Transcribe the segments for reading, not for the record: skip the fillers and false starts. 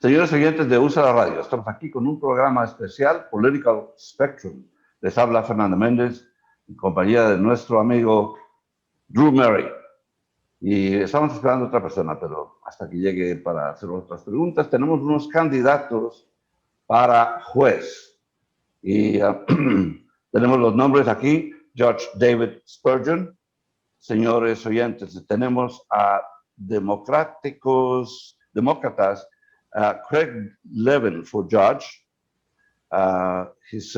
Señores oyentes de USALA Radio, estamos aquí con un programa especial, Political Spectrum. Les habla Fernando Méndez, en compañía de nuestro amigo Drew Murray. Y estamos esperando a otra persona, pero hasta que llegue para hacer otras preguntas, tenemos unos candidatos para juez. Y tenemos los nombres aquí: Judge David Spurgeon. Señores oyentes, tenemos a demócratas, Craig Levin for judge. His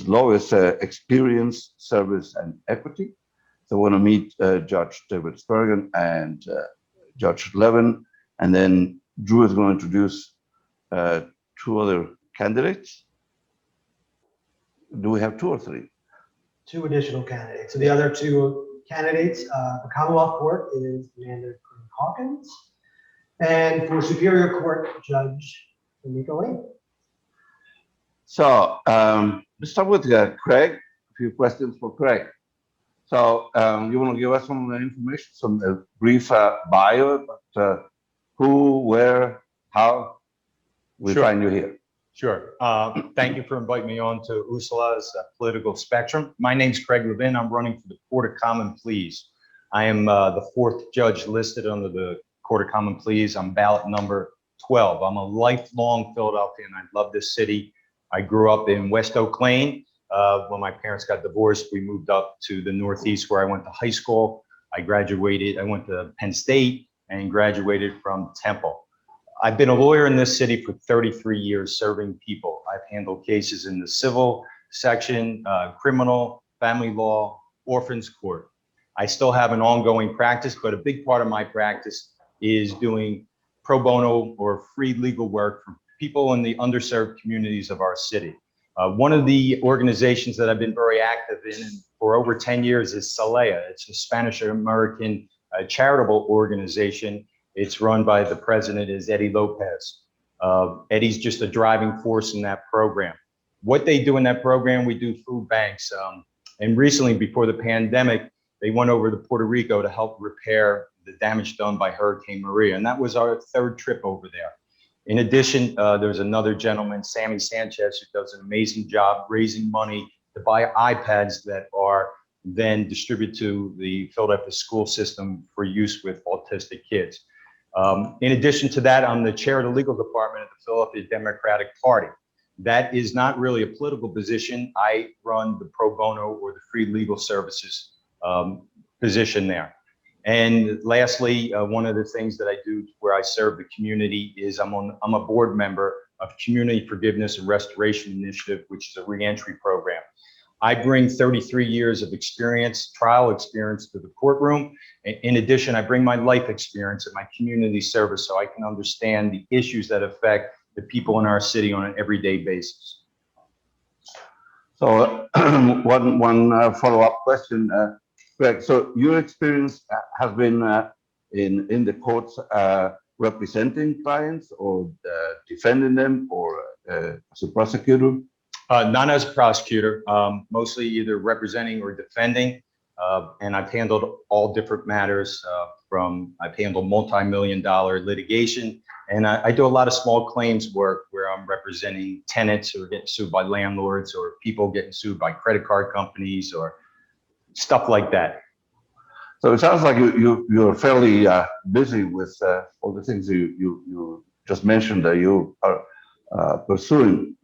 law is experience, service, and equity. So we're going to meet Judge David Spurgeon and Judge Levin, and then Drew is going to introduce two other candidates. Do we have two or three? Two additional candidates. So the other two candidates for Commonwealth Court is Commander GREEN-HAWKINS, and for Superior Court, Judge TIMIKA. So let's start with Craig. A few questions for Craig. So you want to give us some information, some brief bio, but who, where, how we find you here? Sure. Thank you for inviting me on to USALA's Political Spectrum. My name's Craig Levin. I'm running for the Court of Common Pleas. I am the fourth judge listed under the Court of Common Pleas. I'm ballot number 12. I'm a lifelong Philadelphian. I love this city. I grew up in West Oak Lane. When my parents got divorced, we moved up to the Northeast where I went to high school. I went to Penn State and graduated from Temple. I've been a lawyer in this city for 33 years, serving people. I've handled cases in the civil section, criminal, family law, orphans court. I still have an ongoing practice, but a big part of my practice is doing pro bono or free legal work for people in the underserved communities of our city. One of the organizations that I've been very active in for over 10 years is SALEA. It's a Spanish-American charitable organization. It's run by the president, is Eddie Lopez. Eddie's just a driving force in that program. What they do in that program, we do food banks. And recently, before the pandemic, they went over to Puerto Rico to help repair the damage done by Hurricane Maria. And that was our third trip over there. In addition, there's another gentleman, Sammy Sanchez, who does an amazing job raising money to buy iPads that are then distributed to the Philadelphia school system for use with autistic kids. In addition to that, I'm the chair of the legal department of the Philadelphia Democratic Party. That is not really a political position. I run the pro bono or the free legal services position there. And lastly, one of the things that I do where I serve the community is I'm a board member of Community Forgiveness and Restoration Initiative, which is a reentry program. I bring 33 years of experience, trial experience to the courtroom. In addition, I bring my life experience and my community service so I can understand the issues that affect the people in our city on an everyday basis. So one follow-up question, Greg. So your experience has been in the courts representing clients or defending them, or as a prosecutor? Not as a prosecutor, mostly either representing or defending. And I've handled all different matters I've handled multi-million-dollar litigation. And I do a lot of small claims work where I'm representing tenants who are getting sued by landlords, or people getting sued by credit card companies, or stuff like that. So it sounds like you're fairly busy with all the things you just mentioned that you are pursuing.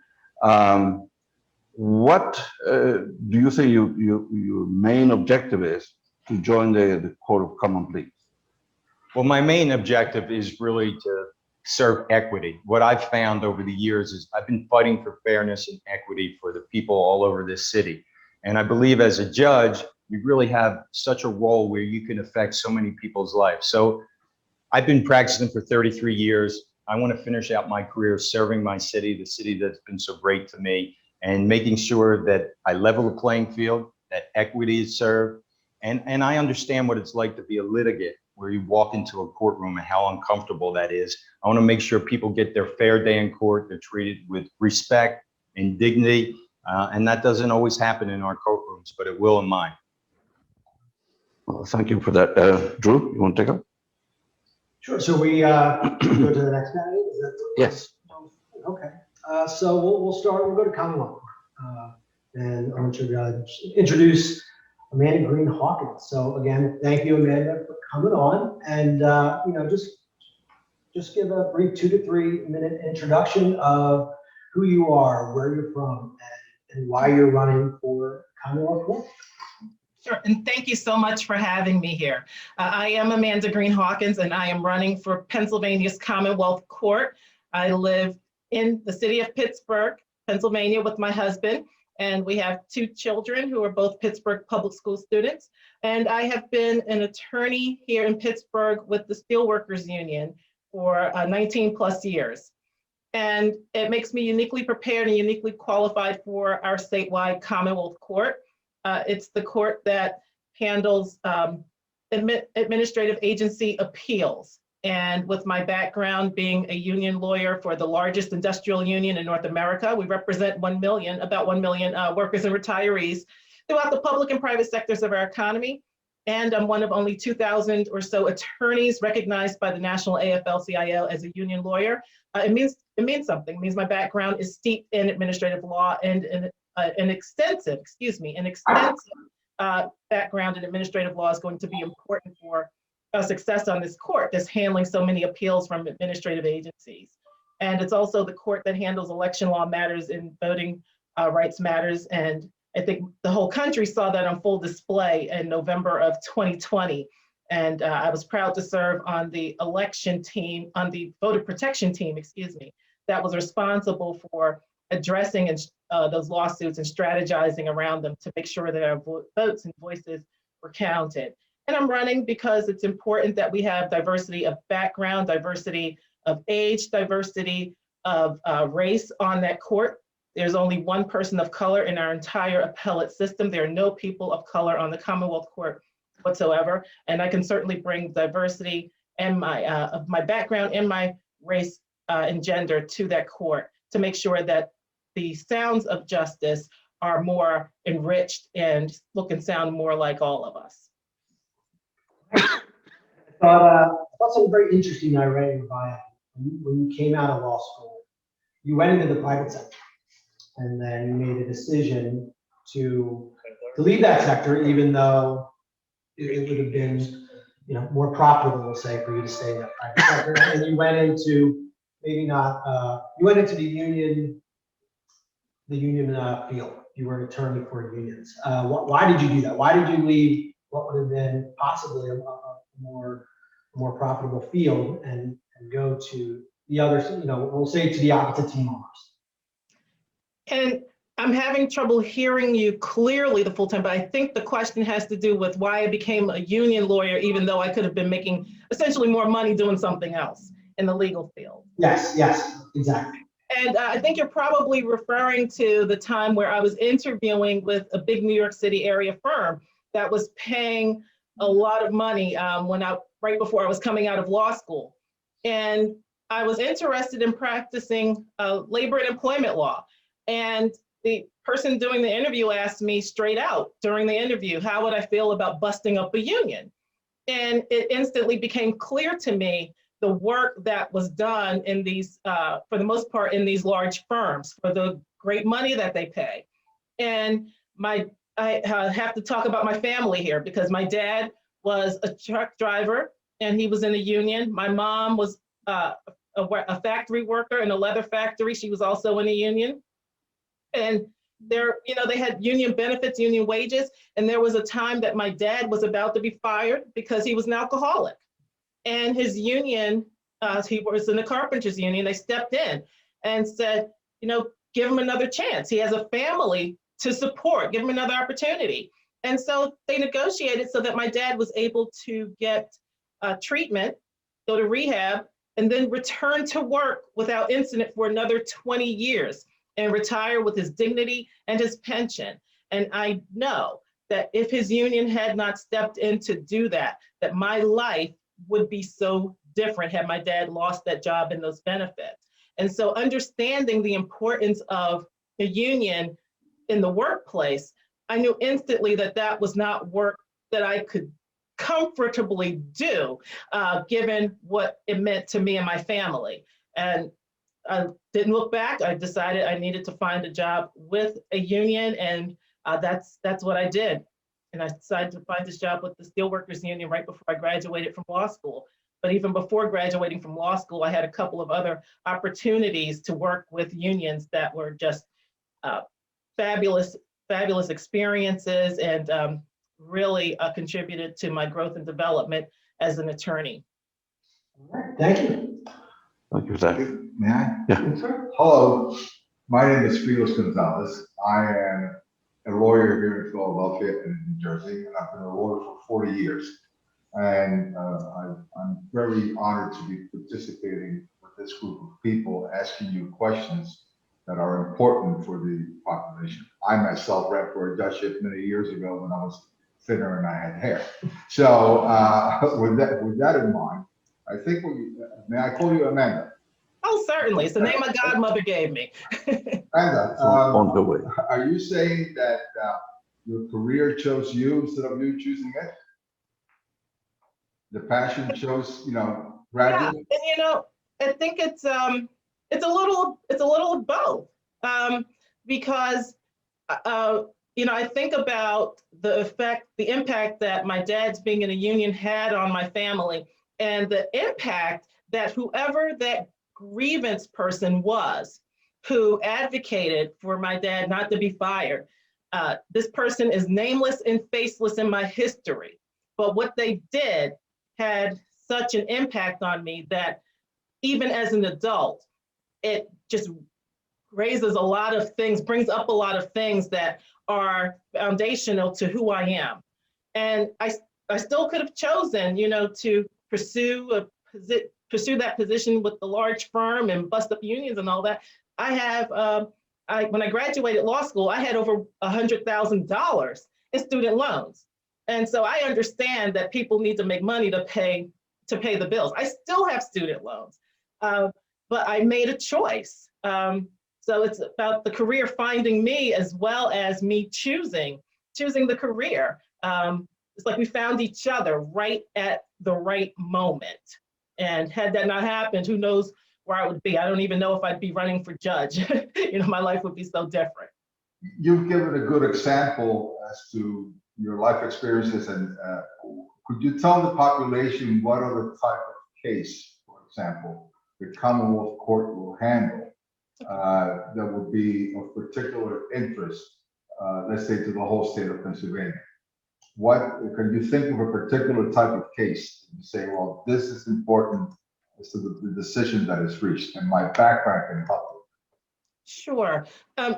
What do you think your main objective is to join the Court of Common Pleas? Well, my main objective is really to serve equity. What I've found over the years is I've been fighting for fairness and equity for the people all over this city. And I believe as a judge, you really have such a role where you can affect so many people's lives. So I've been practicing for 33 years. I want to finish out my career serving my city, the city that's been so great to me, and making sure that I level the playing field, that equity is served. And I understand what it's like to be a litigant, where you walk into a courtroom and how uncomfortable that is. I want to make sure people get their fair day in court. They're treated with respect and dignity. And that doesn't always happen in our courtrooms, but it will in mine. Well, thank you for that. Drew, you want to take up? Sure. So we go to the next candidate. Is that Yes. okay? So we'll start. We'll go to Commonwealth Court, and I want to introduce Amanda Green-Hawkins. So again, thank you, Amanda, for coming on, and just give a brief 2 to 3 minute introduction of who you are, where you're from, and why you're running for Commonwealth Court. Sure, and thank you so much for having me here. I am Amanda Green-Hawkins, and I am running for Pennsylvania's Commonwealth Court. I live in the city of Pittsburgh, Pennsylvania, with my husband, and we have 2 children who are both Pittsburgh public school students. And I have been an attorney here in Pittsburgh with the Steelworkers Union for 19 plus years. And it makes me uniquely prepared and uniquely qualified for our statewide Commonwealth Court. It's the court that handles administrative agency appeals. And with my background being a union lawyer for the largest industrial union in North America, we represent about 1 million workers and retirees throughout the public and private sectors of our economy. And I'm one of only 2,000 or so attorneys recognized by the National AFL-CIO as a union lawyer. It means something. It means my background is steeped in administrative law and an extensive background in administrative law is going to be important for success on this court that's handling so many appeals from administrative agencies. And it's also the court that handles election law matters and voting rights matters. And I think the whole country saw that on full display in November of 2020. And I was proud to serve on the election team, on the voter protection team, that was responsible for addressing those lawsuits and strategizing around them to make sure that our votes and voices were counted. And I'm running because it's important that we have diversity of background, diversity of age, diversity of race on that court. There's only 1 person of color in our entire appellate system. There are no people of color on the Commonwealth Court whatsoever. And I can certainly bring diversity and of my background and my race and gender to that court to make sure that the sounds of justice are more enriched and look and sound more like all of us. I thought something very interesting I read in your bio. When you came out of law school, you went into the private sector, and then you made a decision to leave that sector, even though it would have been, more profitable, we'll say, for you to stay in that private sector. And you went into you went into the union field. You were an attorney for unions. Why did you do that? Why did you leave what would have been possibly a more profitable field and go to the other, we'll say to the opposite team almost? And I'm having trouble hearing you clearly the full time, but I think the question has to do with why I became a union lawyer, even though I could have been making essentially more money doing something else in the legal field. Yes, exactly. And I think you're probably referring to the time where I was interviewing with a big New York City area firm that was paying a lot of money right before I was coming out of law school. And I was interested in practicing labor and employment law. And the person doing the interview asked me straight out during the interview, how would I feel about busting up a union? And it instantly became clear to me the work that was done in these, for the most part, in these large firms for the great money that they pay. And I have to talk about my family here because my dad was a truck driver and he was in a union. My mom was a factory worker in a leather factory. She was also in a union. And they had union benefits, union wages. And there was a time that my dad was about to be fired because he was an alcoholic. And his union, he was in the carpenters union, they stepped in and said, give him another chance. He has a family to support, give him another opportunity. And so they negotiated so that my dad was able to get treatment, go to rehab, and then return to work without incident for another 20 years and retire with his dignity and his pension. And I know that if his union had not stepped in to do that, that my life would be so different had my dad lost that job and those benefits. And so understanding the importance of the union in the workplace, I knew instantly that that was not work that I could comfortably do, given what it meant to me and my family. And I didn't look back. I decided I needed to find a job with a union, and that's what I did. And I decided to find this job with the Steelworkers Union right before I graduated from law school. But even before graduating from law school, I had a couple of other opportunities to work with unions that were just fabulous experiences, and really contributed to my growth and development as an attorney. All right, thank you. Thank you, Zach. May I? Yeah. Sir? Hello, my name is Freelance Gonzalez. I am a lawyer here in Philadelphia and New Jersey, and I've been a lawyer for 40 years. And I'm very honored to be participating with this group of people, asking you questions that are important for the population. I myself ran for a judgeship many years ago when I was thinner and I had hair. So with that in mind, I think may I call you Amanda? Oh, certainly. It's the name my godmother gave me. Amanda, On the way. are you saying that your career chose you instead of you choosing it? The passion chose, graduate? Yeah, and I think it's a little of both, because I think about the impact that my dad's being in a union had on my family, and the impact that whoever that grievance person was who advocated for my dad not to be fired. This person is nameless and faceless in my history, but what they did had such an impact on me that even as an adult, it just raises a lot of things, brings up a lot of things that are foundational to who I am. And I still could have chosen, to pursue that position with the large firm and bust up unions and all that. I have, when I graduated law school, I had over $100,000 in student loans. And so I understand that people need to make money to pay the bills. I still have student loans, but I made a choice. So it's about the career finding me as well as me choosing the career. It's like we found each other right at the right moment. And had that not happened, who knows where I would be? I don't even know if I'd be running for judge. My life would be so different. You've given a good example as to your life experiences, and could you tell the population what other type of case, for example, the Commonwealth Court will handle that would be of particular interest, let's say, to the whole state of Pennsylvania? What can you think of a particular type of case? You say, well, this is important as to the decision that is reached, and my background can help. Sure.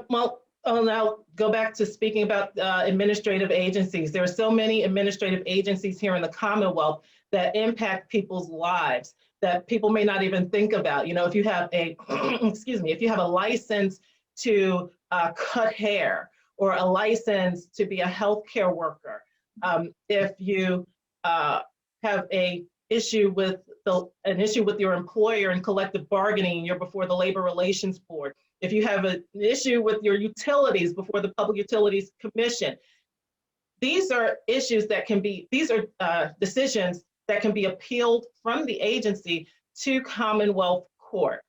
Well, I'll now go back to speaking about administrative agencies. There are so many administrative agencies here in the Commonwealth that impact people's lives that people may not even think about. If you have a, if you have a license to cut hair, or a license to be a healthcare worker, if you have an issue with your employer in collective bargaining, you're before the Labor Relations Board. If you have an issue with your utilities before the Public Utilities Commission, these are issues that can be, decisions that can be appealed from the agency to Commonwealth Court.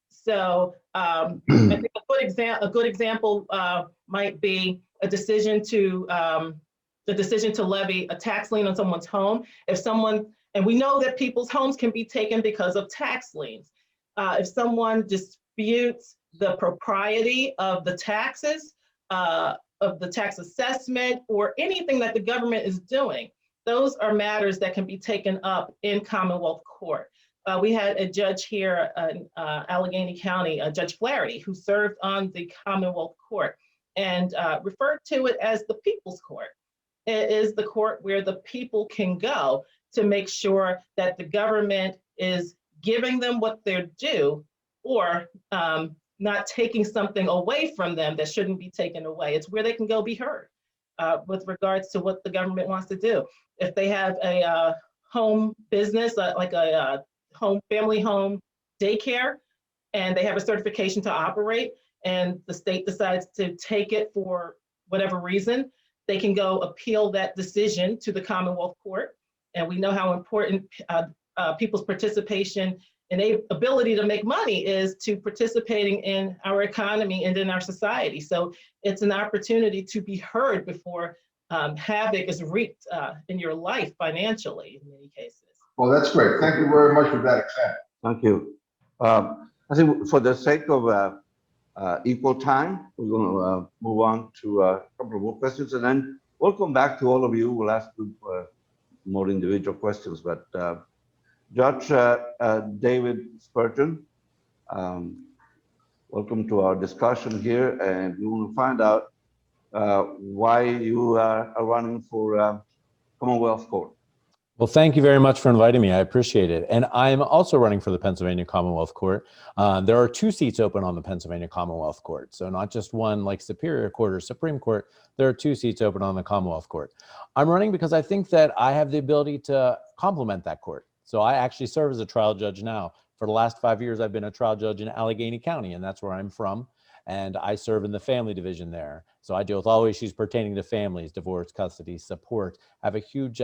So I think a good example might be a decision to levy a tax lien on someone's home. And we know that people's homes can be taken because of tax liens. If someone disputes the propriety of the taxes, of the tax assessment, or anything that the government is doing, those are matters that can be taken up in Commonwealth Court. We had a judge here in Allegheny County, Judge Flaherty, who served on the Commonwealth Court and referred to it as the People's Court. It is the court where the people can go to make sure that the government is giving them what they're due, or not taking something away from them that shouldn't be taken away. It's where they can go be heard with regards to what the government wants to do. If they have a home business, like a family home daycare, and they have a certification to operate, and the state decides to take it for whatever reason, they can go appeal that decision to the Commonwealth Court. And we know how important people's participation and ability to make money is to participating in our economy and in our society. So it's an opportunity to be heard before havoc is wreaked in your life financially in many cases. Well, that's great. Thank you very much for that example. Thank you. I think for the sake of equal time, we're going to move on to a couple of more questions, and then we'll come back to all of you. We'll ask you more individual questions. But Judge David Spurgeon, welcome to our discussion here, and we want to find out why you are running for Commonwealth Court. Well, thank you very much for inviting me. I appreciate it. And I'm also running for the Pennsylvania Commonwealth Court. There are 2 seats open on the Pennsylvania Commonwealth Court. So not just one like Superior Court or Supreme Court, there are 2 seats open on the Commonwealth Court. I'm running because I think that I have the ability to complement that court. So I actually serve as a trial judge now. For the last 5 years, I've been a trial judge in Allegheny County, and that's where I'm from. And I serve in the family division there. So I deal with all issues pertaining to families, divorce, custody, support. I have a huge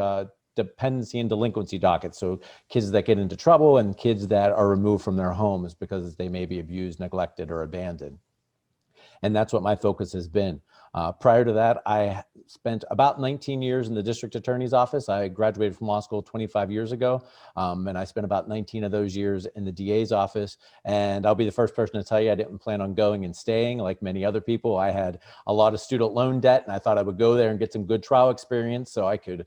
dependency and delinquency docket. So kids that get into trouble and kids that are removed from their homes because they may be abused, neglected, or abandoned. And that's what my focus has been. Prior to that, I spent about 19 years in the district attorney's office. I graduated from law school 25 years ago, and I spent about 19 of those years in the DA's office. And I'll be the first person to tell you I didn't plan on going and staying like many other people. I had a lot of student loan debt, and I thought I would go there and get some good trial experience so I could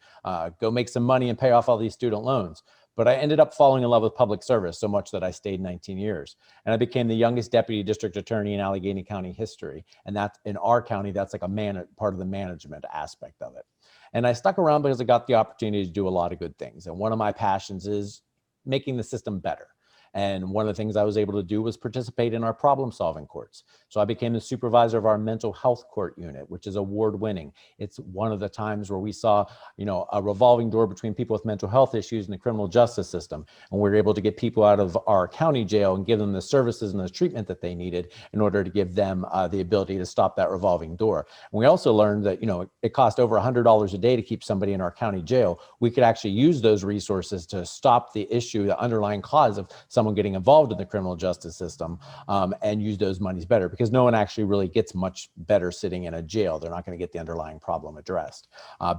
go make some money and pay off all these student loans. But I ended up falling in love with public service so much that I stayed 19 years. And I became the youngest deputy district attorney in Allegheny County history. And that's in our county, that's like a part of the management aspect of it. And I stuck around because I got the opportunity to do a lot of good things. And one of my passions is making the system better. And one of the things I was able to do was participate in our problem-solving courts. So I became the supervisor of our mental health court unit, which is award-winning. It's one of the times where we saw, a revolving door between people with mental health issues and the criminal justice system. And we were able to get people out of our county jail and give them the services and the treatment that they needed in order to give them the ability to stop that revolving door. And we also learned that, it cost over $100 a day to keep somebody in our county jail. We could actually use those resources to stop the issue, the underlying cause of someone getting involved in the criminal justice system, and use those monies better, because no one actually really gets much better sitting in a jail. They're not going to get the underlying problem addressed.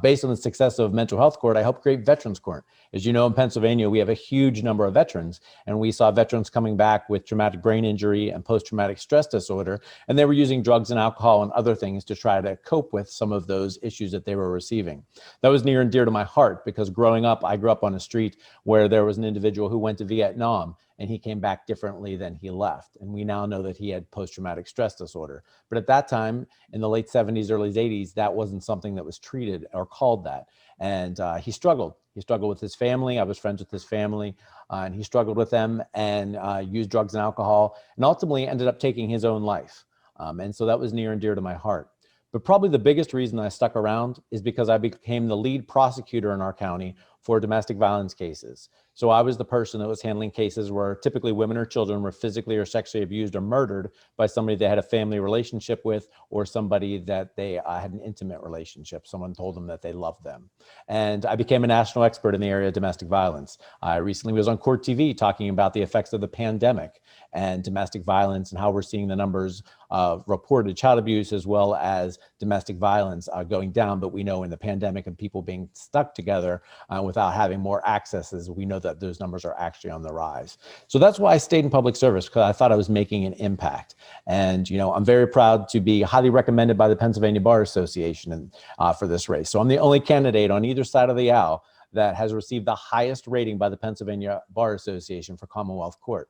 Based on the success of mental health court, I helped create Veterans Court. As you know, in Pennsylvania, we have a huge number of veterans, and we saw veterans coming back with traumatic brain injury and post-traumatic stress disorder, and they were using drugs and alcohol and other things to try to cope with some of those issues that they were receiving. That was near and dear to my heart, because growing up, I grew up on a street where there was an individual who went to Vietnam, and he came back differently than he left. And we now know that he had post-traumatic stress disorder. But at that time, in the late 70s, early 80s, that wasn't something that was treated or called that. And he struggled. He struggled with his family. I was friends with his family, and he struggled with them and used drugs and alcohol, and ultimately ended up taking his own life. And so that was near and dear to my heart. But probably the biggest reason I stuck around is because I became the lead prosecutor in our county for domestic violence cases. So I was the person that was handling cases where typically women or children were physically or sexually abused or murdered by somebody they had a family relationship with, or somebody that they had an intimate relationship. Someone told them that they loved them. And I became a national expert in the area of domestic violence. I recently was on Court TV talking about the effects of the pandemic and domestic violence and how we're seeing the numbers of reported child abuse as well as domestic violence going down. But we know in the pandemic and people being stuck together without having more accesses, we know that those numbers are actually on the rise. So that's why I stayed in public service, because I thought I was making an impact. And, I'm very proud to be highly recommended by the Pennsylvania Bar Association for this race. So I'm the only candidate on either side of the aisle that has received the highest rating by the Pennsylvania Bar Association for Commonwealth Court.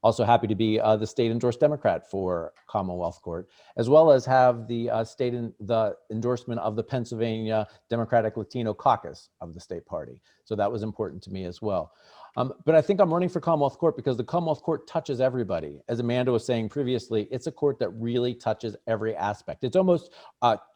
Also happy to be the state endorsed Democrat for Commonwealth Court, as well as have the the endorsement of the Pennsylvania Democratic Latino Caucus of the state party. So that was important to me as well. But I think I'm running for Commonwealth Court because the Commonwealth Court touches everybody. As Amanda was saying previously, it's a court that really touches every aspect. It's almost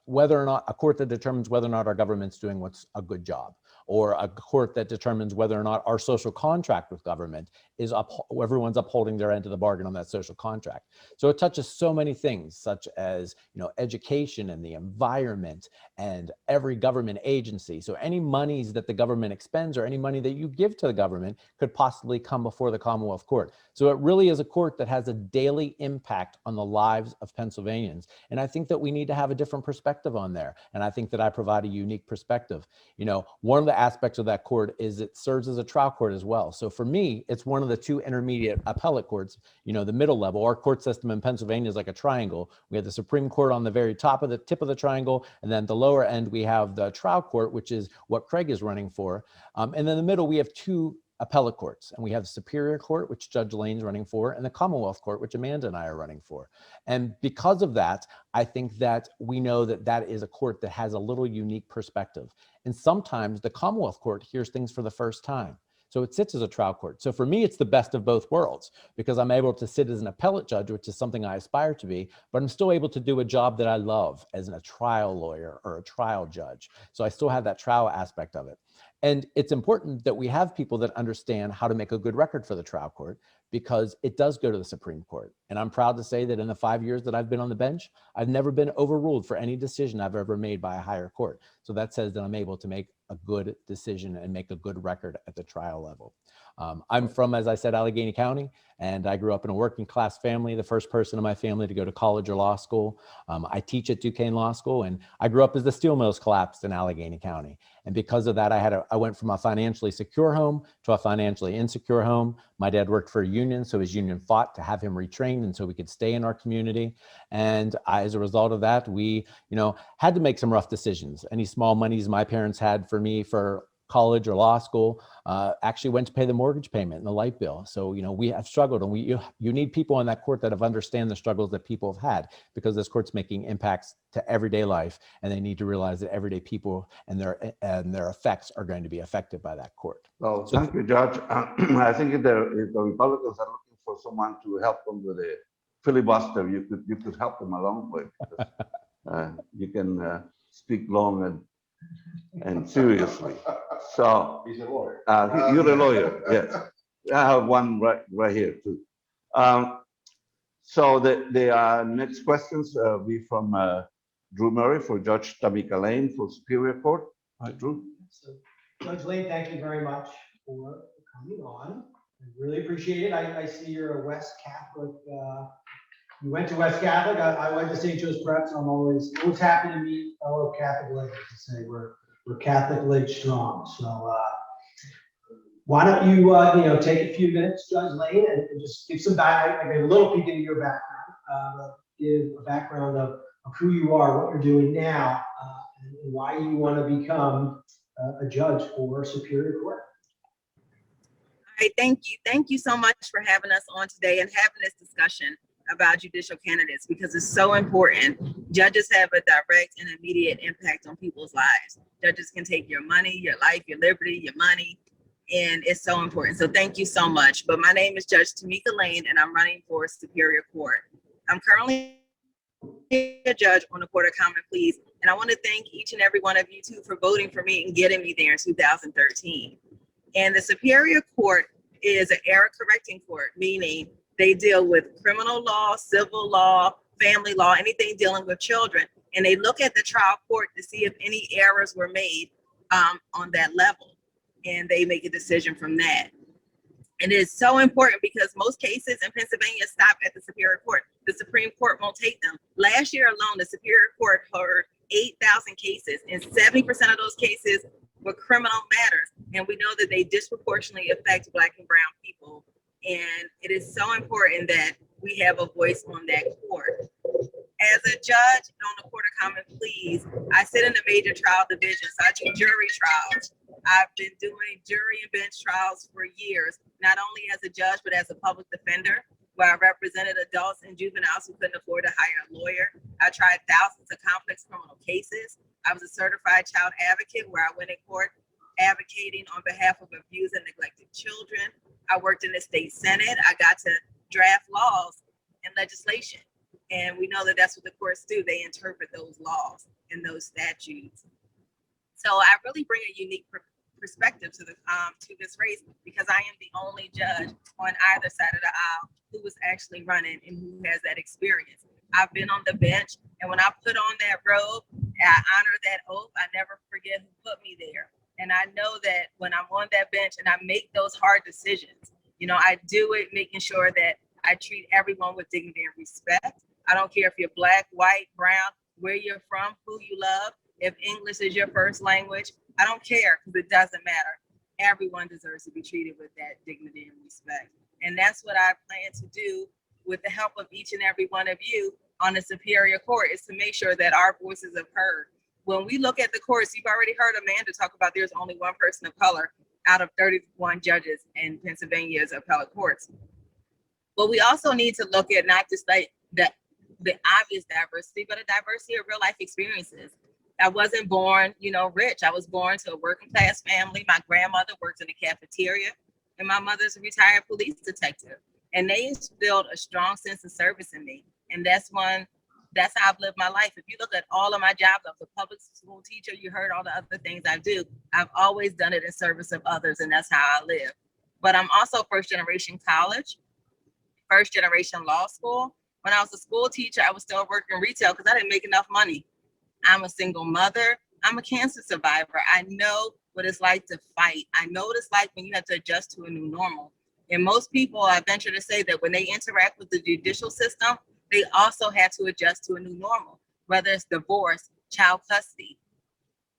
whether or not a court that determines whether or not our government's doing what's a good job. or a court that determines whether or not our social contract with government is everyone's upholding their end of the bargain on that social contract. So it touches so many things, such as, you know, education and the environment and every government agency. So any monies that the government expends or any money that you give to the government could possibly come before the Commonwealth Court. So it really is a court that has a daily impact on the lives of Pennsylvanians. And I think that we need to have a different perspective on there. And I think that I provide a unique perspective. You know, one of the aspects of that court is it serves as a trial court as well. So for me, it's one of the two intermediate appellate courts, you know, the middle level. Our court system in Pennsylvania is like a triangle. We have the Supreme Court on the very top of the tip of the triangle. And then at the lower end, we have the trial court, which is what Craig is running for. And then in the middle, we have two appellate courts, and we have the Superior Court, which Judge Lane's running for, and the Commonwealth Court, which Amanda and I are running for. And because of that, I think that we know that that is a court that has a little unique perspective. And sometimes the Commonwealth Court hears things for the first time. So it sits as a trial court. So for me, it's the best of both worlds, because I'm able to sit as an appellate judge, which is something I aspire to be, but I'm still able to do a job that I love as a trial lawyer or a trial judge. So I still have that trial aspect of it. And it's important that we have people that understand how to make a good record for the trial court, because it does go to the Supreme Court. And I'm proud to say that in the 5 years that I've been on the bench, I've never been overruled for any decision I've ever made by a higher court. So that says that I'm able to make a good decision and make a good record at the trial level. I'm from, as I said, Allegheny County, and I grew up in a working class family, the first person in my family to go to college or law school. I teach at Duquesne Law School, and I grew up as the steel mills collapsed in Allegheny County. And because of that, I went from a financially secure home to a financially insecure home. My dad worked for a union, so his union fought to have him retrained and so we could stay in our community. And as a result of that, we, you know, had to make some rough decisions. Any small monies my parents had for me for college or law school actually went to pay the mortgage payment and the light bill. So, you know, we have struggled, and you need people on that court that have understand the struggles that people have had, because this court's making impacts to everyday life, and they need to realize that everyday people and their effects are going to be affected by that court. Well, thank you, Judge. I think if the Republicans are looking for someone to help them with a filibuster, you could help them along with. You can speak long and seriously. So He's a lawyer. you're a lawyer, yes. I have one right here too. So the next questions will be from Drew Murray for Judge TIMIKA Lane for Superior Court. Hi, Drew. So, Judge Lane, thank you very much for coming on. I really appreciate it. I see you're a West Catholic. You went to West Catholic. I went to St. Joe's Prep, so I'm always happy to meet fellow Catholic lawyers to say we're Catholic late strong. So why don't you take a few minutes, Judge Lane, and just give some background, a little peek into your background, give a background of who you are, what you're doing now, and why you want to become a judge for Superior Court. All right, thank you. Thank you so much for having us on today and having this discussion about judicial candidates, because it's so important. Judges have a direct and immediate impact on people's lives. Judges can take your money, your life, your liberty, your money, and it's so important. So thank you so much. But my name is Judge TIMIKA Lane, and I'm running for Superior Court. I'm currently a judge on the Court of Common Pleas, and I want to thank each and every one of you too for voting for me and getting me there in 2013. And the Superior Court is an error correcting court, meaning they deal with criminal law, civil law, family law, anything dealing with children. And they look at the trial court to see if any errors were made on that level. And they make a decision from that. And it's so important because most cases in Pennsylvania stop at the Superior Court. The Supreme Court won't take them. Last year alone, the Superior Court heard 8,000 cases, and 70% of those cases were criminal matters. And we know that they disproportionately affect Black and brown people. And it is so important that we have a voice on that court. As a judge on the Court of Common Pleas, I sit in the major trial division, so I do jury trials. I've been doing jury and bench trials for years, not only as a judge, but as a public defender, where I represented adults and juveniles who couldn't afford to hire a lawyer. I tried thousands of complex criminal cases. I was a certified child advocate, where I went in court advocating on behalf of abused and neglected children. I worked in the state Senate. I got to draft laws and legislation. And we know that that's what the courts do. They interpret those laws and those statutes. So I really bring a unique perspective to this race, because I am the only judge on either side of the aisle who was actually running and who has that experience. I've been on the bench, and when I put on that robe, I honor that oath. I never forget who put me there. And I know that when I'm on that bench and I make those hard decisions, you know, I do it making sure that I treat everyone with dignity and respect. I don't care if you're black, white, brown, where you're from, who you love, if English is your first language, I don't care, because it doesn't matter. Everyone deserves to be treated with that dignity and respect. And that's what I plan to do with the help of each and every one of you on the Superior Court, is to make sure that our voices are heard. When we look at the courts, you've already heard Amanda talk about there's only one person of color out of 31 judges in Pennsylvania's appellate courts. But we also need to look at not just like the obvious diversity, but a diversity of real life experiences. I wasn't born, you know, rich. I was born to a working class family. My grandmother worked in the cafeteria, and my mother's a retired police detective. And they instilled a strong sense of service in me. And that's how I've lived my life. If you look at all of my jobs, I was a public school teacher, you heard all the other things I do. I've always done it in service of others, and that's how I live. But I'm also first generation college, first generation law school. When I was a school teacher, I was still working retail because I didn't make enough money. I'm a single mother. I'm a cancer survivor. I know what it's like to fight. I know what it's like when you have to adjust to a new normal. And most people, I venture to say that when they interact with the judicial system, they also have to adjust to a new normal, whether it's divorce, child custody.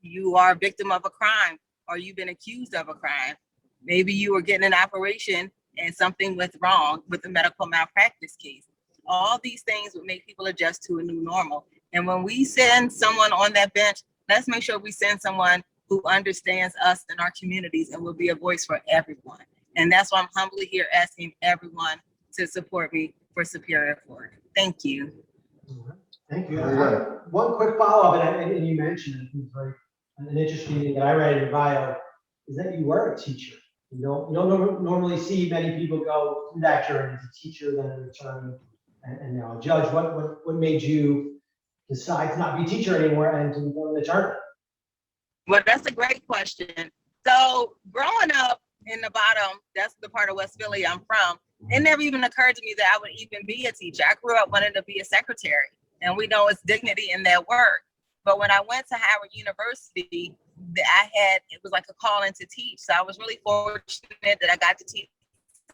You are a victim of a crime, or you've been accused of a crime. Maybe you were getting an operation and something went wrong with the medical malpractice case. All these things would make people adjust to a new normal. And when we send someone on that bench, let's make sure we send someone who understands us and our communities and will be a voice for everyone. And that's why I'm humbly here asking everyone to support me for Superior Court. Thank you. Thank you. Very good. One quick follow-up, and you mentioned it, it's very an interesting thing that I read in your bio, is that you were a teacher. You don't normally see many people go through that journey as a teacher, then an attorney, and now a judge. What made you decide to not be a teacher anymore and to become an attorney? Well, that's a great question. So growing up in the bottom, that's the part of West Philly I'm from, it never even occurred to me that I would even be a teacher. I grew up wanting to be a secretary, and we know it's dignity in that work. But when I went to Howard University, it was like a calling to teach. So I was really fortunate that I got to teach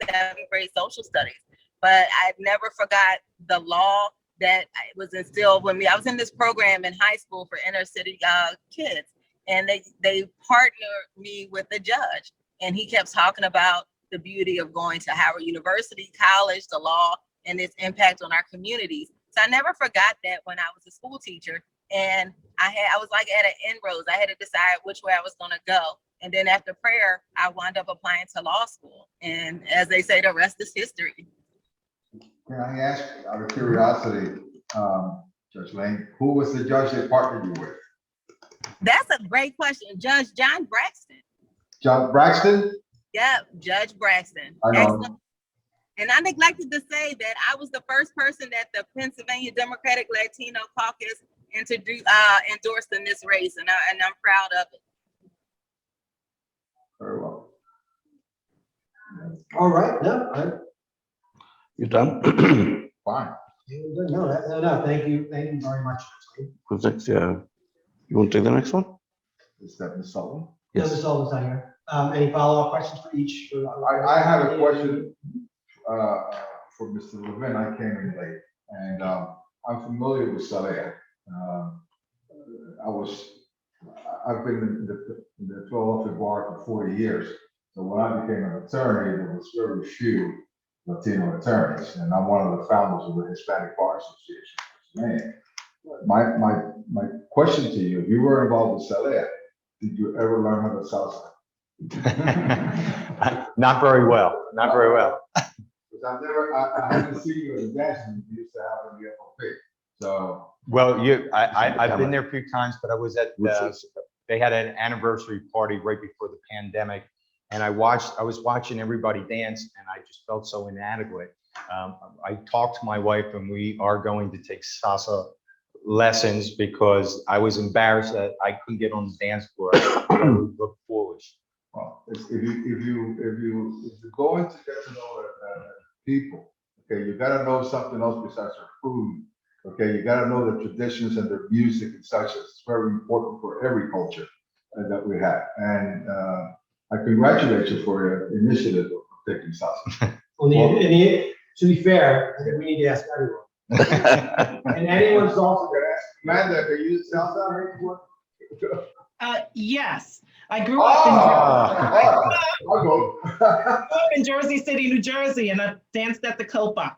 7th grade social studies. But I never forgot the law that was instilled with me. I was in this program in high school for inner city kids, and they partnered me with the judge. And he kept talking about the beauty of going to Howard University, college, the law, and its impact on our communities. So I never forgot that when I was a school teacher, and I was like at an inroads. I had to decide which way I was going to go. And then after prayer, I wound up applying to law school. And as they say, the rest is history. Can I ask, out of curiosity, Judge Lane, who was the judge that partnered you with? That's a great question. Judge John Braxton. John Braxton? Yeah, Judge Braxton. I know. Excellent. And I neglected to say that I was the first person that the Pennsylvania Democratic Latino Caucus endorsed in this race, and I'm proud of it. Very well. All right, no, You done? Fine. no, thank you very much. Who's next? Yeah. You want to take the next one? Is that Ms. Sullivan? Yes, Ms. Sullivan's not here. Any follow-up questions for each? I have a question for Mr. Levin. I came in late, and I'm familiar with SALA. I've been in the Philadelphia bar for 40 years. So when I became an attorney, there was very few Latino attorneys, and I'm one of the founders of the Hispanic Bar Association. My question to you: if you were involved with SALA, did you ever learn how to salsa? Not very well. Not very well. Because I haven't seen you as a dancer. You used to have in the FOP. So. Well, I've been there a few times, but I was at they had an anniversary party right before the pandemic, and I was watching everybody dance, and I just felt so inadequate. I talked to my wife, and we are going to take salsa lessons because I was embarrassed that I couldn't get on the dance floor. I looked foolish. Well, if you going to get to know people, okay, you gotta know something else besides their food. Okay, you gotta know the traditions and their music and such. It's very important for every culture that we have. And I congratulate you for your initiative of taking salsa. To be fair, I think we need to ask everyone. And anyone's also Can I ask Amanda, can you salsa or anyone? Yes, I grew up I'll go. in Jersey City, New Jersey, and I danced at the Copa.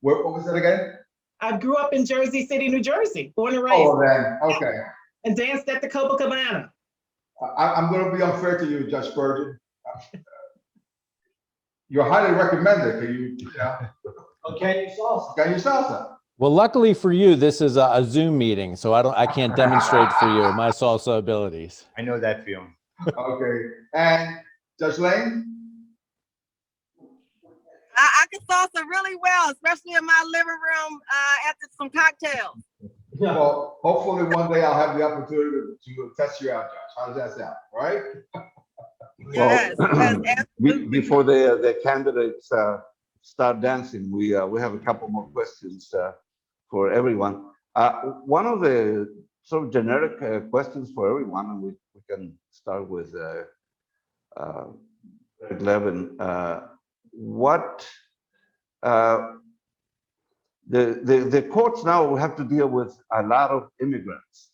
What was that again? I grew up in Jersey City, New Jersey, born and raised, Oh, then, okay. and danced at the Copacabana. I'm gonna be unfair to you, Judge Spurgeon. You're highly recommended. Can you, Okay, you salsa. can you salsa? Well, luckily for you, this is a Zoom meeting, so I can't demonstrate for you my salsa abilities. I know that feeling. Okay, and Judge Lane? I can salsa really well, especially in my living room after some cocktails. Yeah. Well, hopefully one day I'll have the opportunity to test you out, Judge. How does that sound, right? Yes, yes, absolutely. Before the candidates start dancing, we have a couple more questions for everyone. One of the sort of generic questions for everyone, and we can start with Levin. What the courts now will have to deal with a lot of immigrants,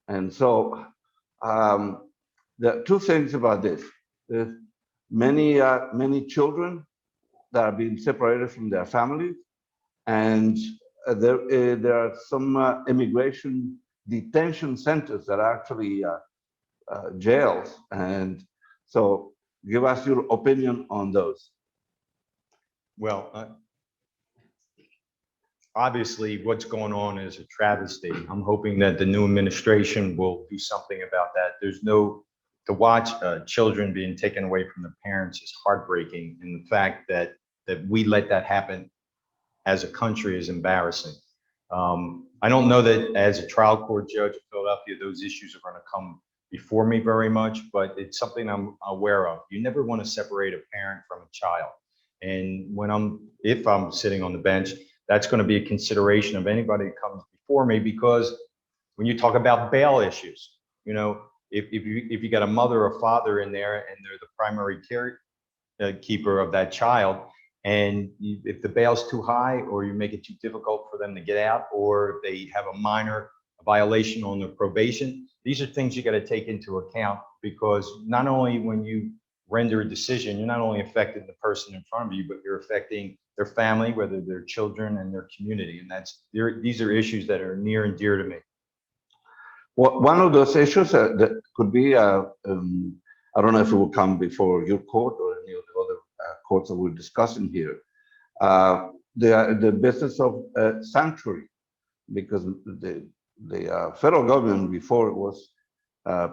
and so there are two things about this. There's many children that are being separated from their families, and there are some immigration detention centers that are actually jails. And so give us your opinion on those. Well, obviously what's going on is a travesty. I'm hoping that the new administration will do something about that. To watch children being taken away from their parents is heartbreaking. And the fact that we let that happen as a country is embarrassing. I don't know that as a trial court judge in Philadelphia, those issues are going to come before me very much, but it's something I'm aware of. You never want to separate a parent from a child. And if I'm sitting on the bench, that's going to be a consideration of anybody that comes before me, because when you talk about bail issues, if you got a mother or father in there and they're the primary keeper of that child, and if the bail's too high, or you make it too difficult for them to get out, or they have a minor violation on their probation, these are things you got to take into account, because not only when you render a decision, you're not only affecting the person in front of you, but you're affecting their family, whether they're children, and their community. And these are issues that are near and dear to me. Well, one of those issues that could be, I don't know if it will come before your court or any of the other courts that we're discussing here, the business of sanctuary, because the federal government before it was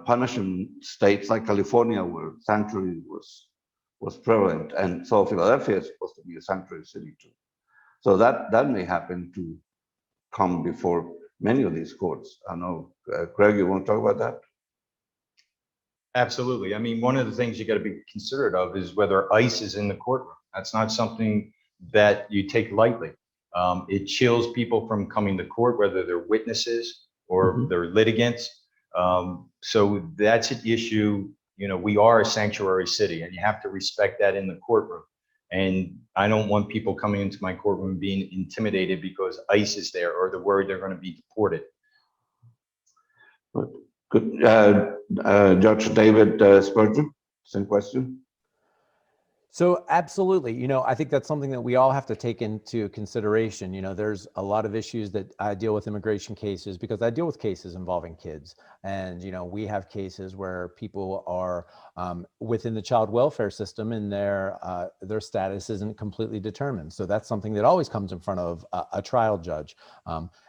punishing states like California where sanctuary was prevalent, and so Philadelphia is supposed to be a sanctuary city too. So that may happen to come before many of these courts. I know, Craig, you want to talk about that? Absolutely. I mean, one of the things you got to be considerate of is whether ICE is in the courtroom. That's not something that you take lightly. It chills people from coming to court, whether they're witnesses or they're litigants. So that's an issue. We are a sanctuary city, and you have to respect that in the courtroom. And I don't want people coming into my courtroom being intimidated because ICE is there, or they're worried they're going to be deported. Good. Judge David Spurgeon, same question. So absolutely, I think that's something that we all have to take into consideration. There's a lot of issues that I deal with immigration cases, because I deal with cases involving kids. And, we have cases where people are within the child welfare system, and their status isn't completely determined. So that's something that always comes in front of a trial judge.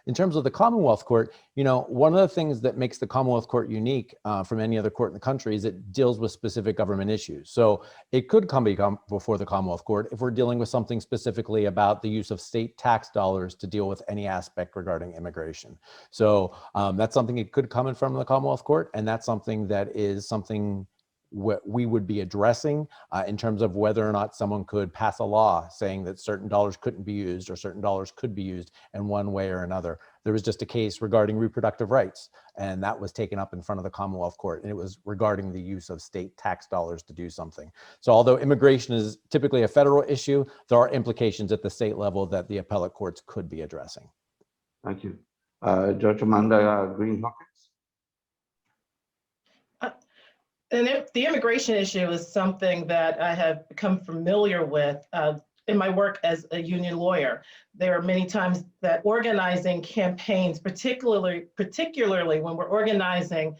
In terms of the Commonwealth Court, one of the things that makes the Commonwealth Court unique from any other court in the country is it deals with specific government issues. So it could come before the Commonwealth Court if we're dealing with something specifically about the use of state tax dollars to deal with any aspect regarding immigration. So that's something it could come in from the Commonwealth Court, and that's something that is something what we would be addressing in terms of whether or not someone could pass a law saying that certain dollars couldn't be used or certain dollars could be used in one way or another. There was just a case regarding reproductive rights, and that was taken up in front of the Commonwealth Court, and it was regarding the use of state tax dollars to do something. So although immigration is typically a federal issue, there are implications at the state level that the appellate courts could be addressing. Thank you. Judge Amanda GREEN-HAWKINS. And the immigration issue is something that I have become familiar with in my work as a union lawyer. There are many times that organizing campaigns, particularly when we're organizing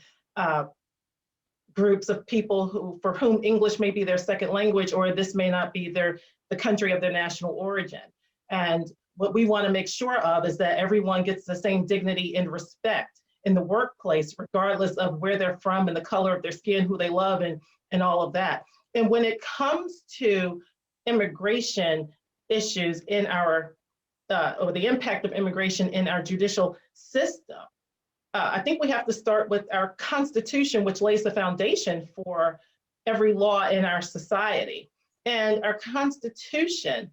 groups of people for whom English may be their second language, or this may not be the country of their national origin. And what we want to make sure of is that everyone gets the same dignity and respect in the workplace, regardless of where they're from and the color of their skin, who they love, and all of that. And when it comes to immigration issues in our, or the impact of immigration in our judicial system, I think we have to start with our Constitution, which lays the foundation for every law in our society. And our Constitution,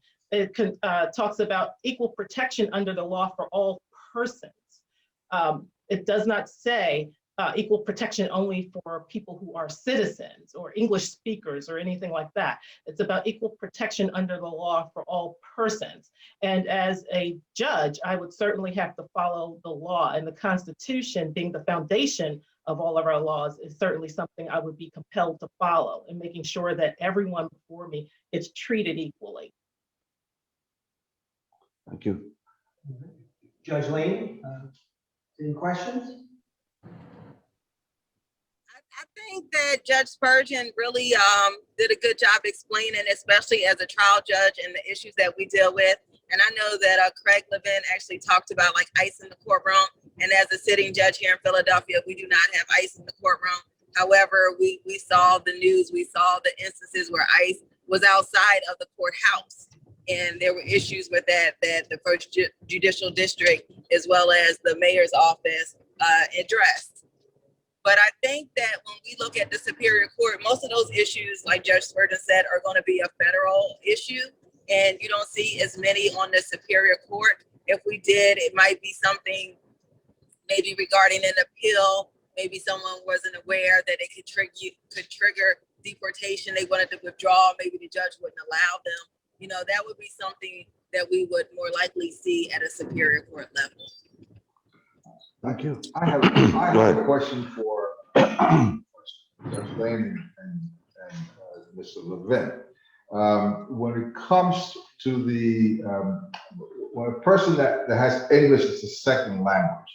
talks about equal protection under the law for all persons. It does not say equal protection only for people who are citizens or English speakers or anything like that. It's about equal protection under the law for all persons. And as a judge, I would certainly have to follow the law, and the Constitution being the foundation of all of our laws is certainly something I would be compelled to follow, and making sure that everyone before me is treated equally. Thank you. Judge Lane, any questions? I think that Judge Spurgeon really did a good job explaining, especially as a trial judge, and the issues that we deal with. And I know that Craig LEVIN actually talked about like ICE in the courtroom. And as a sitting judge here in Philadelphia, we do not have ICE in the courtroom. However, we saw the news, we saw the instances where ICE was outside of the courthouse. And there were issues with that the First Judicial District, as well as the mayor's office, addressed. But I think that when we look at the Superior Court, most of those issues, like Judge Spurgeon said, are going to be a federal issue. And you don't see as many on the Superior Court. If we did, it might be something maybe regarding an appeal. Maybe someone wasn't aware that it could trigger deportation. They wanted to withdraw. Maybe the judge wouldn't allow them. You know, that would be something that we would more likely see at a Superior Court level. Thank you. I have a question for Judge Lane and Mr. LEVIN. When it comes to the, when a person that has English as a second language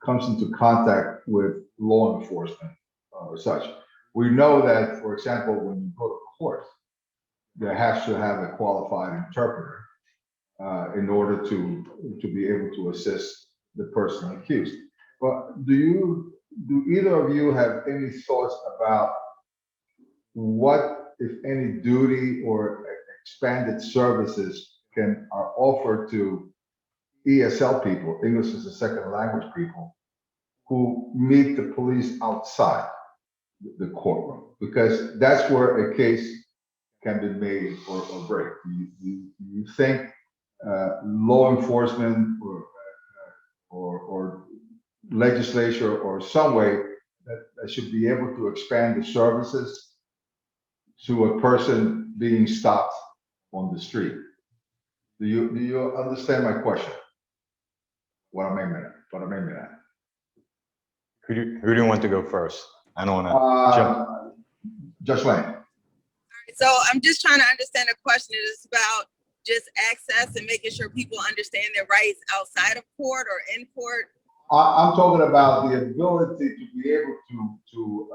comes into contact with law enforcement or such, we know that, for example, when you go to court, there has to have a qualified interpreter in order to be able to assist the person accused. But do either of you have any thoughts about what, if any, duty or expanded services are offered to ESL people, English as a second language people, who meet the police outside the courtroom? Because that's where a case can be made or break. You think law enforcement or legislature or some way that should be able to expand the services to a person being stopped on the street? Do you understand my question? What I mean by that? Who do you want to go first? I don't want to jump. Judge Lane. So I'm just trying to understand the question. It is about just access and making sure people understand their rights outside of court or in court. I'm talking about the ability to be able to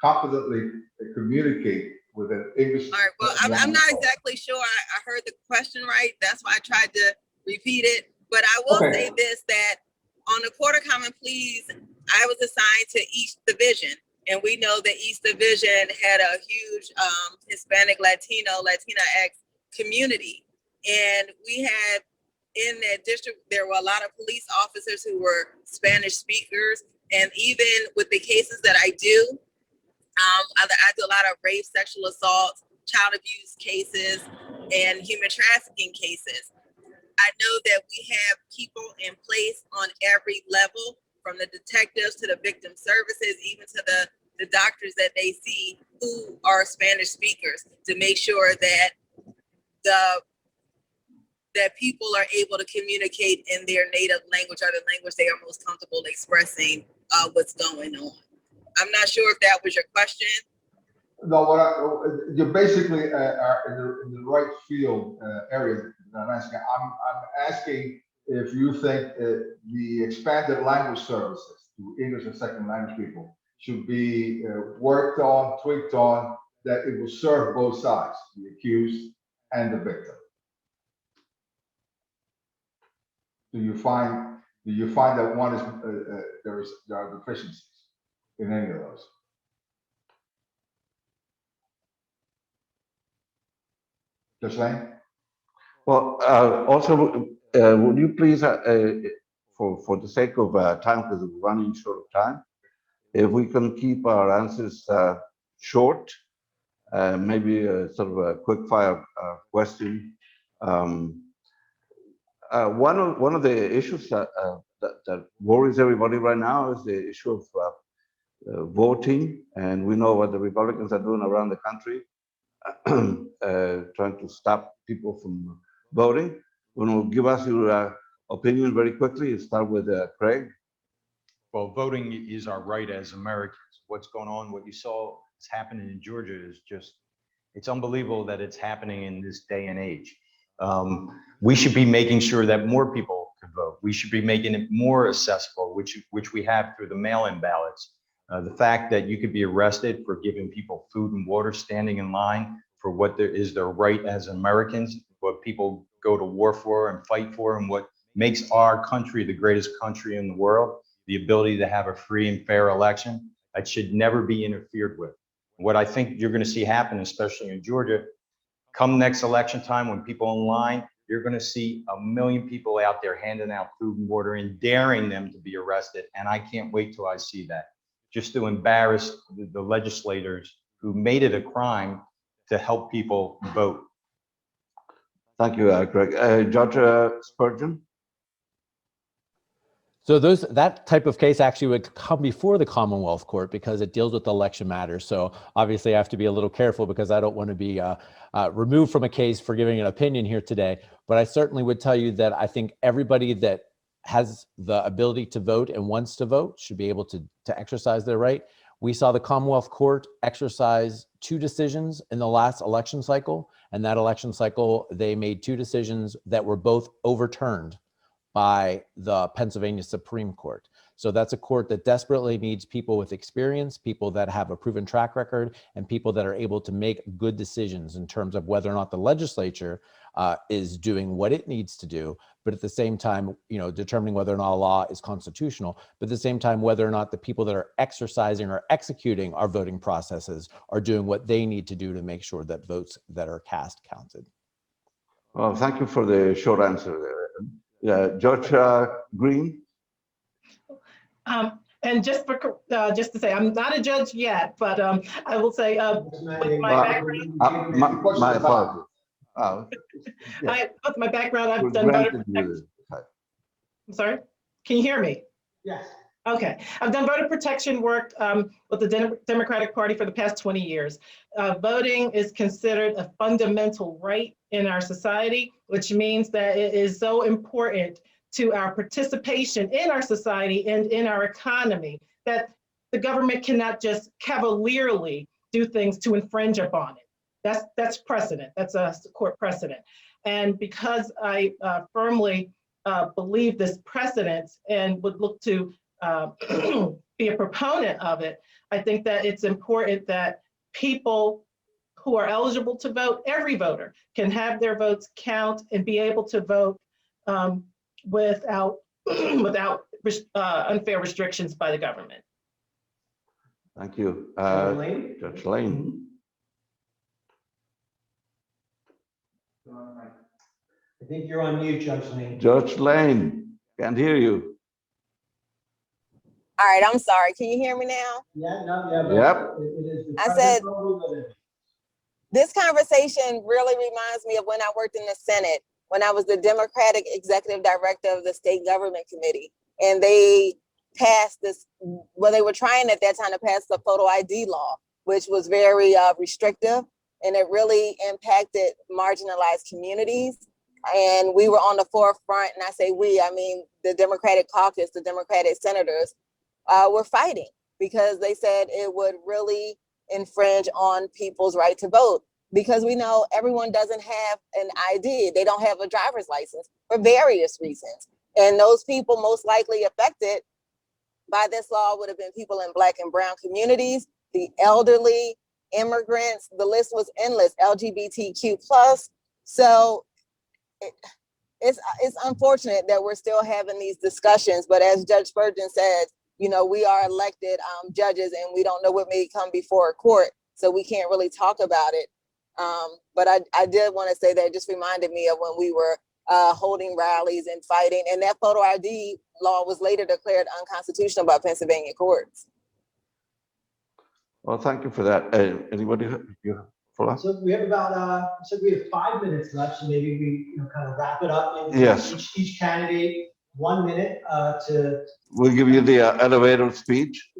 competently communicate with an English. All right, well, I'm not exactly sure I heard the question right. That's why I tried to repeat it. But I will say this, that on the Court of Common Pleas, I was assigned to East Division. And we know that East Division had a huge Hispanic, Latinx community. And we had in that district, there were a lot of police officers who were Spanish speakers. And even with the cases that I do, I do a lot of rape, sexual assault, child abuse cases, and human trafficking cases. I know that we have people in place on every level, from the detectives to the victim services, even to the doctors that they see who are Spanish speakers, to make sure that that people are able to communicate in their native language, or the language they are most comfortable expressing what's going on. I'm not sure if that was your question. No, you basically are in the right field area that I'm asking. I'm asking if you think the expanded language services to English as second language people should be worked on, tweaked on, that it will serve both sides, the accused and the victim. Do you find that one is there are deficiencies in any of those? Judge Lane? Well, also, would you please, for the sake of time, because we're running short of time, if we can keep our answers short, maybe sort of a quick fire question. One of the issues that worries everybody right now is the issue of voting, and we know what the Republicans are doing around the country, trying to stop people from voting. You know, give us your opinion very quickly. Start with Craig. Well, voting is our right as Americans. What's going on, what you saw is happening in Georgia is just, it's unbelievable that it's happening in this day and age. We should be making sure that more people can vote. We should be making it more accessible, which we have through the mail-in ballots. The fact that you could be arrested for giving people food and water, standing in line for what is their right as Americans, what people go to war for and fight for, and what makes our country the greatest country in the world, the ability to have a free and fair election, that should never be interfered with. What I think you're going to see happen, especially in Georgia, come next election time, when people in line, you're going to see 1 million people out there handing out food and water and daring them to be arrested. And I can't wait till I see that, just to embarrass the legislators who made it a crime to help people vote. Thank you, Craig. Judge Spurgeon? So that type of case actually would come before the Commonwealth Court because it deals with election matters. So obviously I have to be a little careful because I don't want to be removed from a case for giving an opinion here today. But I certainly would tell you that I think everybody that has the ability to vote and wants to vote should be able to exercise their right. We saw the Commonwealth Court exercise 2 decisions in the last election cycle. And that election cycle, they made 2 decisions that were both overturned by the Pennsylvania Supreme Court. So that's a court that desperately needs people with experience, people that have a proven track record, and people that are able to make good decisions in terms of whether or not the legislature is doing what it needs to do, but at the same time, you know, determining whether or not a law is constitutional, but at the same time, whether or not the people that are exercising or executing our voting processes are doing what they need to do to make sure that votes that are cast counted. Well, thank you for the short answer there. Judge Green? And just to say, I'm not a judge yet, but I will say, with my background, my apologies. Yeah. With my background, I've done voter protection. I'm sorry, can you hear me? Yes. Okay, I've done voter protection work with the Democratic Party for the past 20 years. Voting is considered a fundamental right in our society, which means that it is so important to our participation in our society and in our economy that the government cannot just cavalierly do things to infringe upon it. That's precedent. That's a court precedent. And because I firmly believe this precedent and would look to be a proponent of it, I think that it's important that people who are eligible to vote, every voter, can have their votes count and be able to vote without unfair restrictions by the government. Thank you. Judge Lane. I think you're on mute, Judge Lane. Judge Lane, can't hear you. All right, I'm sorry. Can you hear me now? Yeah, no, yeah. But Yep. it is the I present said- world we live in. This conversation really reminds me of when I worked in the Senate, when I was the Democratic Executive Director of the State Government Committee. And they passed this, well, they were trying at that time to pass the photo ID law, which was very restrictive, and it really impacted marginalized communities. And we were on the forefront, and I say we, I mean the Democratic caucus, the Democratic senators were fighting because they said it would really infringe on people's right to vote, because we know everyone doesn't have an ID. They don't have a driver's license for various reasons. And those people most likely affected by this law would have been people in Black and brown communities, the elderly, immigrants, the list was endless, LGBTQ+. So it's unfortunate that we're still having these discussions, but as Judge Spurgeon said, you know, we are elected judges and we don't know what may come before a court, so we can't really talk about it. But I did want to say that it just reminded me of when we were holding rallies and fighting, and that photo ID law was later declared unconstitutional by Pennsylvania courts. Well, thank you for that. Anybody? So we have about, so we have 5 minutes left, so maybe we, kind of wrap it up. Maybe Yes. Each candidate 1 minute to We'll give you the elevator speech.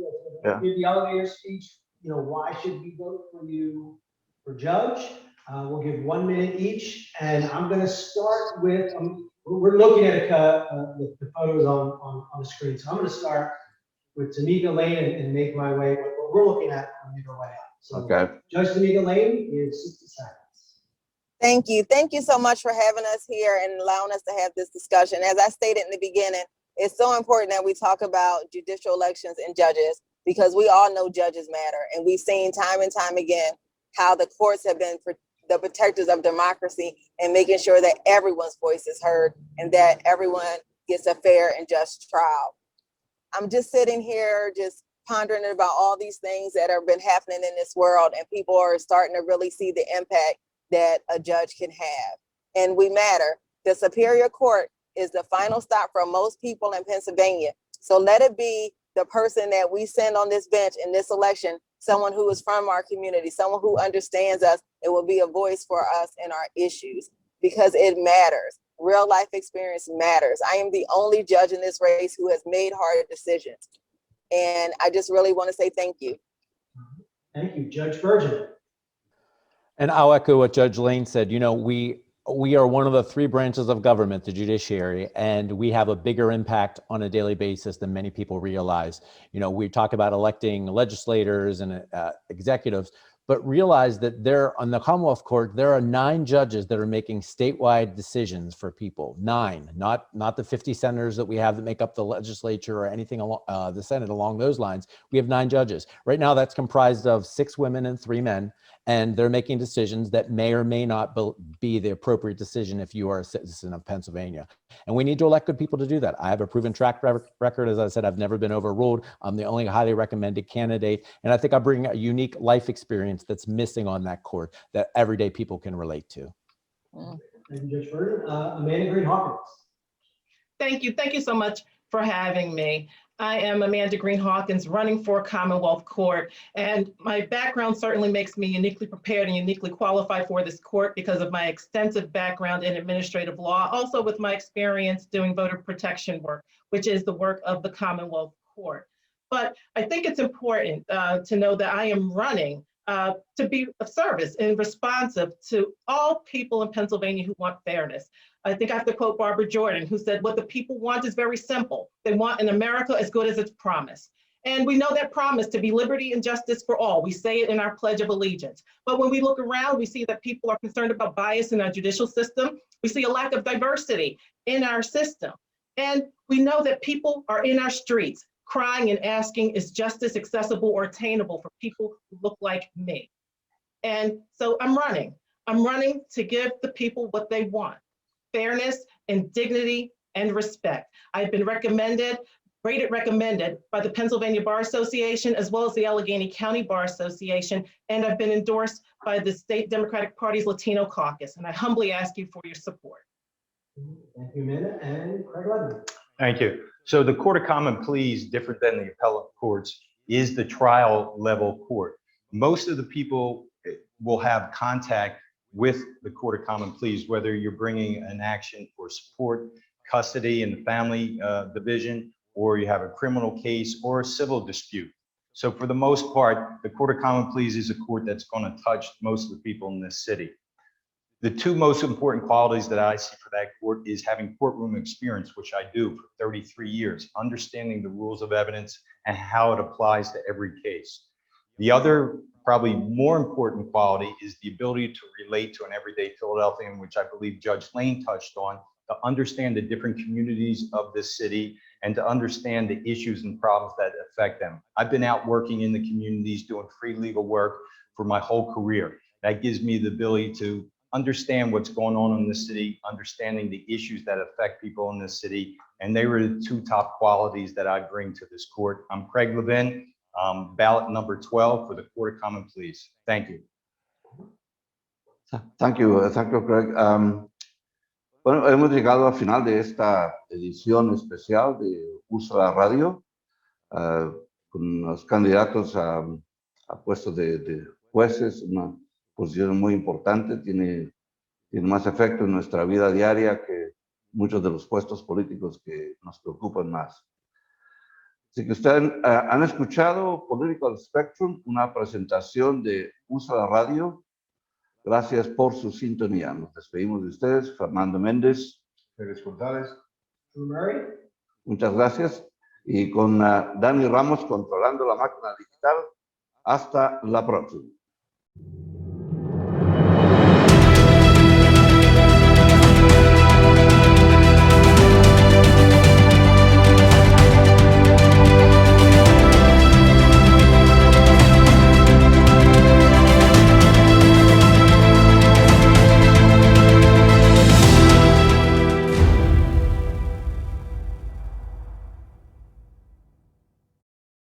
Yeah. give the elevator speech. Why should we vote for you for judge? We'll give 1 minute each, and I'm going to start with. We're looking at the photos on the screen, so I'm going to start with TIMIKA Lane and make my way. What we're looking at and make our way up. So, Okay. Judge TIMIKA Lane is 60 seconds. Thank you. Thank you so much for having us here and allowing us to have this discussion. As I stated in the beginning, it's so important that we talk about judicial elections and judges, because we all know judges matter. And we've seen time and time again how the courts have been the protectors of democracy and making sure that everyone's voice is heard and that everyone gets a fair and just trial. I'm just sitting here just pondering about all these things that have been happening in this world, and people are starting to really see the impact that a judge can have. And we matter. The Superior Court is the final stop for most people in Pennsylvania. So let it be the person that we send on this bench in this election, someone who is from our community, someone who understands us. It will be a voice for us in our issues, because it matters. Real life experience matters. I am the only judge in this race who has made hard decisions. And I just really want to say thank you. Thank you, Judge Spurgeon. And I'll echo what Judge Lane said. We are one of the 3 branches of government, the judiciary, and we have a bigger impact on a daily basis than many people realize. We talk about electing legislators and executives, but realize that on the Commonwealth Court, there are 9 judges that are making statewide decisions for people. 9, not the 50 senators that we have that make up the legislature or anything along the Senate along those lines. We have 9 judges. Right now, that's comprised of 6 women and 3 men, and they're making decisions that may or may not be the appropriate decision if you are a citizen of Pennsylvania. And we need to elect good people to do that. I have a proven track record. As I said, I've never been overruled. I'm the only highly recommended candidate. And I think I bring a unique life experience that's missing on that court that everyday people can relate to. Thank you, Judge Spurgeon. Amanda Green-Hawkins. Thank you. Thank you so much for having me. I am Amanda Green-Hawkins, running for Commonwealth Court, and my background certainly makes me uniquely prepared and uniquely qualified for this court because of my extensive background in administrative law, also with my experience doing voter protection work, which is the work of the Commonwealth Court. But I think it's important to know that I am running to be of service and responsive to all people in Pennsylvania who want fairness. I think I have to quote Barbara Jordan, who said, what the people want is very simple. They want an America as good as its promise. And we know that promise to be liberty and justice for all. We say it in our Pledge of Allegiance. But when we look around, we see that people are concerned about bias in our judicial system. We see a lack of diversity in our system. And we know that people are in our streets crying and asking, is justice accessible or attainable for people who look like me? And so I'm running. I'm running to give the people what they want: fairness and dignity and respect. I've been rated recommended by the Pennsylvania Bar Association, as well as the Allegheny County Bar Association, and I've been endorsed by the State Democratic Party's Latino Caucus, and I humbly ask you for your support. Thank you, Amanda. And Craig Levin. Thank you. So the Court of Common Pleas, different than the appellate courts, is the trial level court. Most of the people will have contact with the Court of Common Pleas, whether you're bringing an action for support, custody in the family division, or you have a criminal case or a civil dispute. So for the most part, the Court of Common Pleas is a court that's going to touch most of the people in this city. The two most important qualities that I see for that court is having courtroom experience, which I do for 33 years, understanding the rules of evidence and how it applies to every case. The other, probably more important quality is the ability to relate to an everyday Philadelphian, which I believe Judge Lane touched on, to understand the different communities of this city and to understand the issues and problems that affect them. I've been out working in the communities doing free legal work for my whole career. That gives me the ability to understand what's going on in the city, understanding the issues that affect people in this city. And they were the two top qualities that I bring to this court. I'm Craig Levin, ballot number 12 for the Court of Common Pleas. Thank you. Thank you, Craig. Bueno, hemos llegado al final de esta edición especial de USALA Radio, con los candidatos a puestos de jueces, una posición muy importante, tiene más efecto en nuestra vida diaria que muchos de los puestos políticos que nos preocupan más. Así que ustedes han escuchado Political Spectrum, una presentación de USALA Radio. Gracias por su sintonía. Nos despedimos de ustedes. Fernando Méndez. Freelance Gonzalez. Drew Murray. Muchas gracias. Y con Dani Ramos controlando la máquina digital. Hasta la próxima.